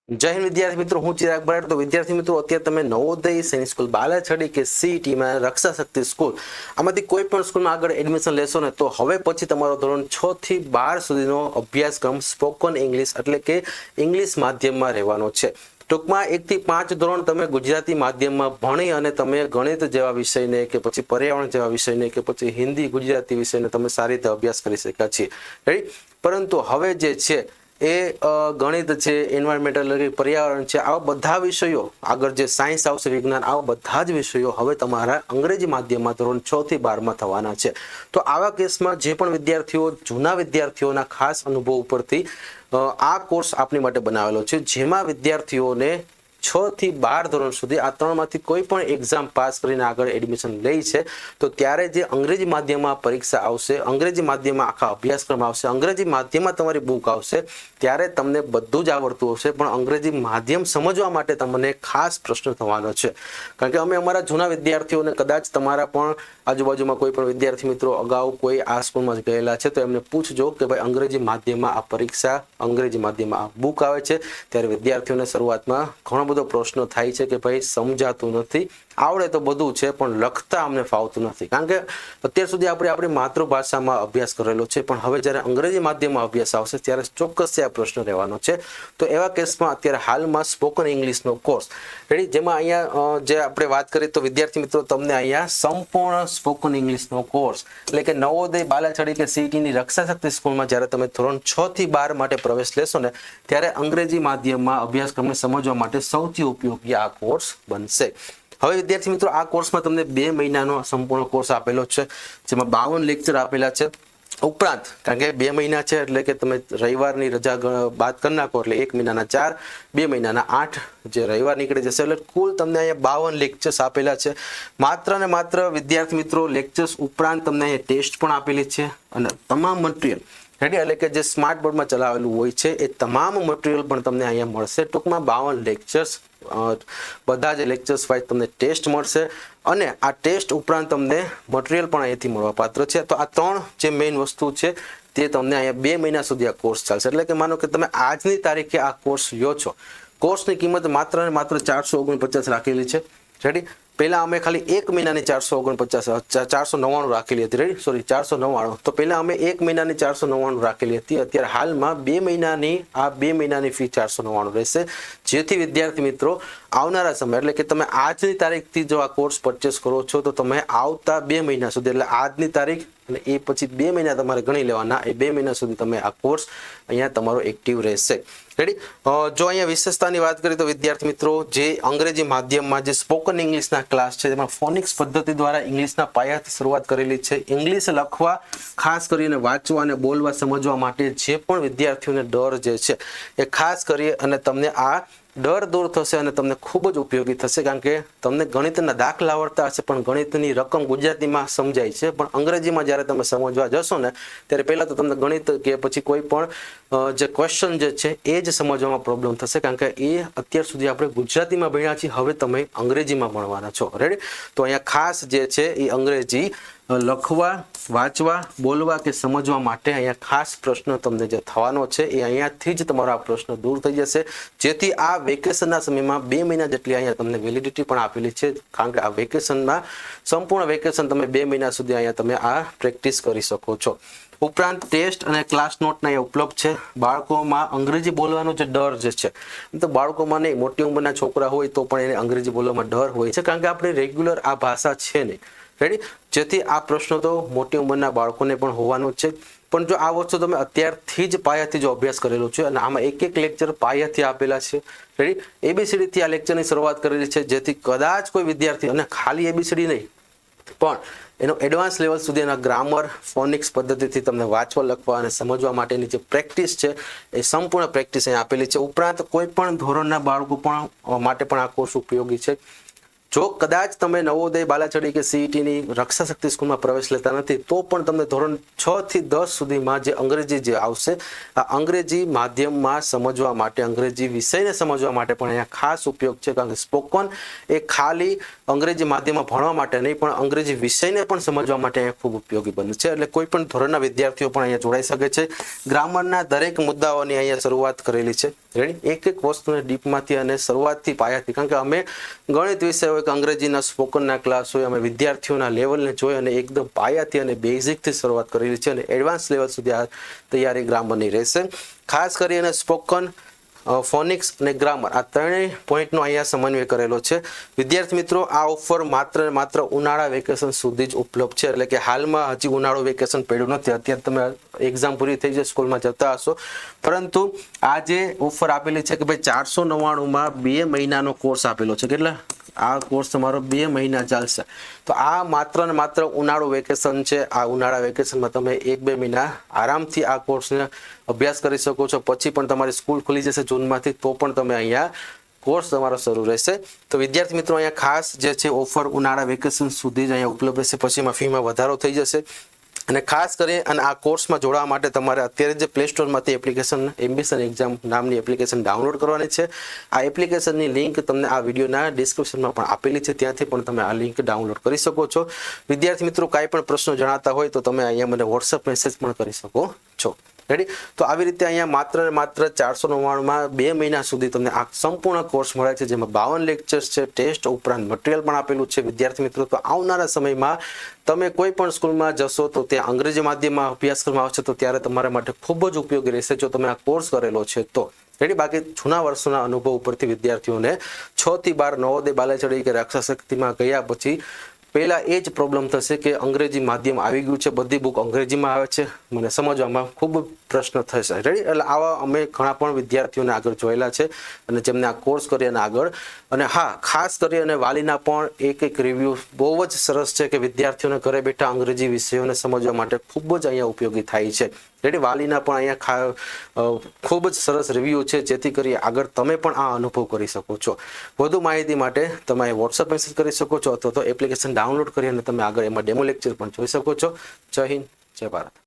જય હિન્દ વિદ્યાર્થી મિત્રો, હું ચિરાગ બરાડ। તો વિદ્યાર્થી મિત્રો, અત્યારે તમે નવોદય સૈનિક સ્કૂલ બાલાછડી કે સીઈટીમાં રક્ષા શક્તિ સ્કૂલ આમાંથી કોઈ પણ સ્કૂલમાં આગળ એડમિશન લેશો ને તો હવે પછી તમારો ધોરણ 6 થી 12 સુધીનો અભ્યાસક્રમ સ્પોકન ઇંગ્લિશ એટલે કે ઇંગ્લિશ માધ્યમમાં રહેવાનો છે। ટૂંકમાં 1 થી 5 ધોરણ તમે ગુજરાતી માધ્યમમાં ભણી અને તમે ગણિત જેવા વિષયને કે પછી પર્યાવરણ જેવા વિષયને કે પછી હિન્દી ગુજરાતી વિષયને તમે સારી રીતે અભ્યાસ કરી શક્યા છીએ, રાઈટ। પરંતુ હવે જે છે એ ગણિત છે, એન્વાયરમેન્ટલ પર્યાવરણ છે, આવા બધા વિષયો આગળ જે સાયન્સ આવશે, વિજ્ઞાન, આવા બધા જ વિષયો હવે તમારા અંગ્રેજી માધ્યમમાં ધોરણ 6 થી 12 માં થવાના છે। તો આવા કેસમાં જે પણ વિદ્યાર્થીઓ જૂના વિદ્યાર્થીઓના ખાસ અનુભવ ઉપરથી આ કોર્સ આપની માટે બનાવેલો છે, જેમાં વિદ્યાર્થીઓને 6 થી 12 ધોરણ સુધી આ ત્રણમાંથી કોઈ પણ એક્ઝામ પાસ કરીને આગળ એડમિશન લે છે તો ત્યારે જે અંગ્રેજી માધ્યમમાં પરીક્ષા આવશે, અંગ્રેજી માધ્યમમાં આખા અભ્યાસક્રમ આવશે, અંગ્રેજી માધ્યમમાં તમારી બુક આવશે, ત્યારે તમને બધું જ આવડતું હશે, પણ અંગ્રેજી માધ્યમ સમજવા માટે તમને ખાસ પ્રશ્ન થવાનો છે। કારણ કે અમે અમારા જૂના વિદ્યાર્થીઓને, કદાચ તમારા પણ આજુબાજુમાં કોઈ પણ વિદ્યાર્થી મિત્રો અગાઉ કોઈ આ સ્કૂલમાં ગયેલા છે તો એમને પૂછજો કે ભાઈ અંગ્રેજી માધ્યમમાં આ પરીક્ષા, અંગ્રેજી માધ્યમમાં આ બુક આવે છે, ત્યારે વિદ્યાર્થીઓને શરૂઆતમાં ઘણો બધો પ્રશ્ન થાય છે કે ભાઈ સમજાતું નથી, આવડે તો બધું છે પણ લખતા અમને ફાવતું નથી। કારણ કે અત્યાર સુધી આપણે આપણી માતૃભાષામાં અભ્યાસ કરેલો છે, પણ હવે જ્યારે અંગ્રેજી માધ્યમમાં અભ્યાસ આવશે ત્યારે ચોક્કસ આ પ્રશ્ન રહેવાનો છે। તો એવા કેસમાં અત્યારે હાલમાં સ્પોકન ઇંગ્લિશનો કોર્સ રેડી, જેમાં અહીંયા જે આપણે વાત કરીએ તો વિદ્યાર્થી મિત્રો તમને અહીંયા સંપૂર્ણ સ્પોકન ઇંગ્લિશનો કોર્સ એટલે કે નવોદય બાલાછડી કે સીઈટીની રક્ષા શક્તિ સ્કૂલમાં જ્યારે તમે ધોરણ 6 થી 12 માટે પ્રવેશ લેશો ને ત્યારે અંગ્રેજી માધ્યમમાં અભ્યાસક્રમને સમજવા માટે સૌથી ઉપયોગી આ કોર્સ બનશે। હવે વિદ્યાર્થી મિત્રો, આ કોર્સમાં તમને 2 મહિનાનો સંપૂર્ણ કોર્સ આપેલો છે, જેમાં 52 લેક્ચર આપેલા છે। ઉપરાંત કારણ કે 2 મહિના છે એટલે કે તમે રવિવારની રજા બાદ કરી નાખો એટલે 1 મહિનાના 4, 2 મહિનાના 8 જે રવિવાર નીકળી જશે એટલે કુલ તમને અહીંયા 52 લેક્ચર્સ આપેલા છે। માત્ર ને માત્ર વિદ્યાર્થી મિત્રો લેક્ચર્સ ઉપરાંત તમને અહીંયા ટેસ્ટ પણ આપેલી છે અને તમામ મટીરિયલ રેડી એટલે કે જે સ્માર્ટ બોર્ડમાં ચલાવેલું હોય છે એ તમામ મટીરિયલ પણ તમને અહીંયા મળશે। ટૂંકમાં 52 લેક્ચર્સ, બધા જ લેક્ચર્સ વાઇઝ તમને ટેસ્ટ મળશે અને આ ટેસ્ટ ઉપરાંત તમને મટીરિયલ પણ અહીંથી મળવાપાત્ર છે। તો આ ત્રણ જે મેઇન વસ્તુ છે તે તમને અહીંયા 2 મહિના સુધી આ કોર્સ ચાલશે। એટલે કે માનો કે તમે આજની તારીખે આ કોર્સ લ્યો છો, કોર્સની કિંમત માત્ર ને માત્ર 449 રાખેલી છે, રેડી। પહેલા અમે ખાલી 1 મહિનાની 499 રાખેલી હતી, રેડી, સોરી 499। તો પહેલા અમે 1 મહિનાની 499 રાખેલી હતી, અત્યારે હાલમાં 2 મહિનાની આ 2 મહિનાની ફી 499 રહેશે, જેથી વિદ્યાર્થી મિત્રો આવનારા સમય એટલે કે તમે આજની તારીખથી જો આ કોર્સ પરચેસ કરો છો તો તમે આવતા 2 મહિના સુધી એટલે આજની તારીખ અને એ પછી 2 મહિના તમારે ગણી લેવાના, એ 2 મહિના સુધી તમે આ કોર્સ અહીંયા તમારો એક્ટિવ રહેશે, રેડી। જો અહીંયા વિશેષતાની વાત કરીએ તો વિદ્યાર્થી મિત્રો જે અંગ્રેજી માધ્યમમાં જે સ્પોકન ઇંગ્લિશના ક્લાસ છે તેમાં ફોનિક્સ પદ્ધતિ દ્વારા ઇંગ્લિશના પાયાથી શરૂઆત કરેલી છે। ઇંગ્લિશ લખવા, ખાસ કરીને વાંચવા અને બોલવા સમજવા માટે જે પણ વિદ્યાર્થીઓને ડર જે છે એ ખાસ કરી અને તમને આ ડર દૂર થશે અને તમને ખૂબ જ ઉપયોગી થશે। કારણ કે તમને ગણિતના દાખલા આવડતા હશે પણ ગણિતની રકમ ગુજરાતીમાં સમજાય છે, પણ અંગ્રેજીમાં જ્યારે તમે સમજવા જશો ને ત્યારે પહેલાં તો તમને ગણિત કે પછી કોઈ પણ જે ક્વેશ્ચન જે છે એ જ સમજવામાં પ્રોબ્લેમ થશે, કારણ કે એ અત્યાર સુધી આપણે ગુજરાતીમાં ભણ્યા છીએ, હવે તમે અંગ્રેજીમાં ભણવાના છો, રેડી। તો અહીંયા ખાસ જે છે એ અંગ્રેજી લખવા, વાંચવા, બોલવા કે સમજવા માટે અહીંયા ખાસ પ્રશ્ન તમને જે થવાનો છે એ અહીંયાથી જ તમારો આ પ્રશ્ન દૂર થઈ જશે, જેથી આ વેકેશનના સમયમાં 2 મહિના જેટલી અહીંયા તમને વેલિડિટી પણ આપેલી છે। કારણ કે આ વેકેશનમાં સંપૂર્ણ વેકેશન તમે 2 મહિના સુધી અહીંયા તમે આ પ્રેક્ટિસ કરી શકો છો। ઉપરાંત ટેસ્ટ અને ક્લાસ નોટના એ ઉપલબ્ધ છે। બાળકોમાં અંગ્રેજી બોલવાનો જે ડર જે છે તો બાળકોમાં નહીં, મોટી ઉંમરના છોકરા હોય તો પણ એને અંગ્રેજી બોલવામાં ડર હોય છે, કારણ કે આપણે રેગ્યુલર આ ભાષા છે નહીં, રેડી, જેથી આ પ્રશ્નો તો મોટી ઉંમરના બાળકોને પણ હોવાનો છે। પણ જો આ વસ્તુ તમે અત્યારથી જ પાયાથી જો અભ્યાસ કરેલો છે અને આમાં એક લેક્ચર પાયાથી આપેલા છે, રેડી, ABCD થી આ લેક્ચરની શરૂઆત કરેલી છે, જેથી કદાચ કોઈ વિદ્યાર્થી અને ખાલી ABCD નહીં પણ એનો એડવાન્સ લેવલ સુધી એના ગ્રામર, ફોનિક્સ પદ્ધતિથી તમને વાંચવા, લખવા અને સમજવા માટેની જે પ્રેક્ટિસ છે એ સંપૂર્ણ પ્રેક્ટિસ અહીં આપેલી છે। ઉપરાંત કોઈ પણ ધોરણના બાળકો પણ માટે પણ આ કોર્સ ઉપયોગી છે। જો કદાચ તમે નવોદય બાલાછડી કે સીઈટીની રક્ષા શક્તિ સ્કૂલમાં પ્રવેશ લેતા નથી તો પણ તમને ધોરણ 6 થી 10 સુધીમાં જે અંગ્રેજી જે આવશે આ અંગ્રેજી માધ્યમમાં સમજવા માટે, અંગ્રેજી વિષયને સમજવા માટે પણ અહીંયા ખાસ ઉપયોગ છે। કારણ કે સ્પોકન એ ખાલી અંગ્રેજી માધ્યમમાં ભણવા માટે નહીં પણ અંગ્રેજી વિષયને પણ સમજવા માટે અહીંયા ખૂબ ઉપયોગી બને છે. એટલે કોઈ પણ ધોરણના વિદ્યાર્થીઓ પણ અહીંયા જોડાઈ શકે છે. ગ્રામરના દરેક મુદ્દાઓની અહીંયા શરૂઆત કરેલી છે. રેડી, એક એક વસ્તુને ડીપમાંથી અને શરૂઆતથી પાયાથી, કારણ કે અમે ગણિત વિષય હોય કે અંગ્રેજીના સ્પોકનના ક્લાસ હોય, અમે વિદ્યાર્થીઓના લેવલને જોઈ અને એકદમ પાયાથી અને બેઝિકથી શરૂઆત કરેલી છે અને એડવાન્સ લેવલ સુધી આ તૈયારી ગ્રામરની રહેશે. ખાસ કરીને સ્પોકન, ફોનિક્સ અને ગ્રામર આ ત્રણેય પોઈન્ટનો અહીંયા સમન્વય કરેલો છે. વિદ્યાર્થી મિત્રો, આ ઓફર માત્ર ને માત્ર ઉનાળા વેકેશન સુધી જ ઉપલબ્ધ છે. એટલે કે હાલમાં હજી ઉનાળુ વેકેશન પડ્યું નથી. અત્યારે તમે એક્ઝામ પૂરી થઈ જાય, સ્કૂલમાં જતા હશો, પરંતુ આ જે ઓફર આપેલી છે કે ભાઈ 499માં 2 મહિનાનો કોર્સ આપેલો છે. કેટલા? આ કોર્સ તમારો 2 મહિના ચાલશે. તો આ માત્ર ને માત્ર ઉનાળુ વેકેશન છે. આ ઉનાળા વેકેશનમાં તમે 1-2 મહિના આરામથી આ કોર્સને અભ્યાસ કરી શકો છો. પછી પણ તમારી સ્કૂલ ખુલી જશે જૂનમાંથી, તો પણ તમે અહીંયા કોર્સ તમારો શરૂ રહેશે. તો વિદ્યાર્થી મિત્રો, અહીંયા ખાસ જે છે ઓફર ઉનાળા વેકેશન સુધી જ અહીંયા ઉપલબ્ધ રહેશે. પછી એમાં ફીમાં વધારો થઈ જશે. અને ખાસ કરી અને આ કોર્સમાં જોડાવા માટે તમારે અત્યારે જે પ્લે સ્ટોરમાંથી એપ્લિકેશન એમ્બિશન એક્ઝામ નામની એપ્લિકેશન ડાઉનલોડ કરવાની છે. આ એપ્લિકેશનની લિંક તમને આ વિડીયોના ડિસ્ક્રિપ્શનમાં પણ આપેલી છે, ત્યાંથી પણ તમે આ લિંક ડાઉનલોડ કરી શકો છો. વિદ્યાર્થી મિત્રો, કાંઈ પણ પ્રશ્નો જણાતા હોય તો તમે અહીંયા મને વોટ્સઅપ મેસેજ પણ કરી શકો છો. રેડી? તો આવી રીતે અહીંયા માત્ર ને માત્ર 499માં 2 મહિના સુધી તમને આ સંપૂર્ણ કોર્સ મળે છે, જેમાં 52 લેક્ચર્સ છે, ટેસ્ટ ઉપરાંત મટીરિયલ પણ આપેલું છે. વિદ્યાર્થી મિત્રો, તો આવનારા સમયમાં તમે કોઈ પણ સ્કૂલમાં જશો તો ત્યાં અંગ્રેજી માધ્યમમાં અભ્યાસ કરવામાં આવશે તો ત્યારે તમારા માટે ખૂબ જ ઉપયોગી રહેશે જો તમે આ કોર્સ કરેલો છે તો. રેડી? બાકી જૂના વર્ષોના અનુભવ ઉપરથી વિદ્યાર્થીઓને 6 થી 12 નવોદય બાલેચડી કે રક્ષા શક્તિમાં ગયા પછી પહેલા એ જ પ્રોબ્લેમ થશે કે અંગ્રેજી માધ્યમ આવી ગયું છે, બધી બુક અંગ્રેજીમાં આવે છે, મને સમજવામાં ખૂબ પ્રશ્ન થશે. રેડી? એટલે આવા અમે ઘણા પણ વિદ્યાર્થીઓને આગળ જોયેલા છે અને જેમને આ કોર્સ કરી અને આગળ. અને હા, ખાસ કરી અને વાલીના પણ એક રિવ્યૂ બહુ જ સરસ છે કે વિદ્યાર્થીઓને ઘરે બેઠા અંગ્રેજી વિષયોને સમજવા માટે ખૂબ જ અહીંયા ઉપયોગી થાય છે. રેડી? વાલીના પણ અહીંયા ખૂબ જ સરસ રિવ્યૂ છે, જેથી કરી આગળ તમે પણ આ અનુભવ કરી શકો છો. વધુ માહિતી માટે તમે વોટ્સઅપ મેસેજ કરી શકો છો અથવા તો એપ્લિકેશન ડાઉનલોડ કરી અને તમે આગળ એમાં ડેમો લેક્ચર પણ જોઈ શકો છો. જય હિન્દ, જય ભારત.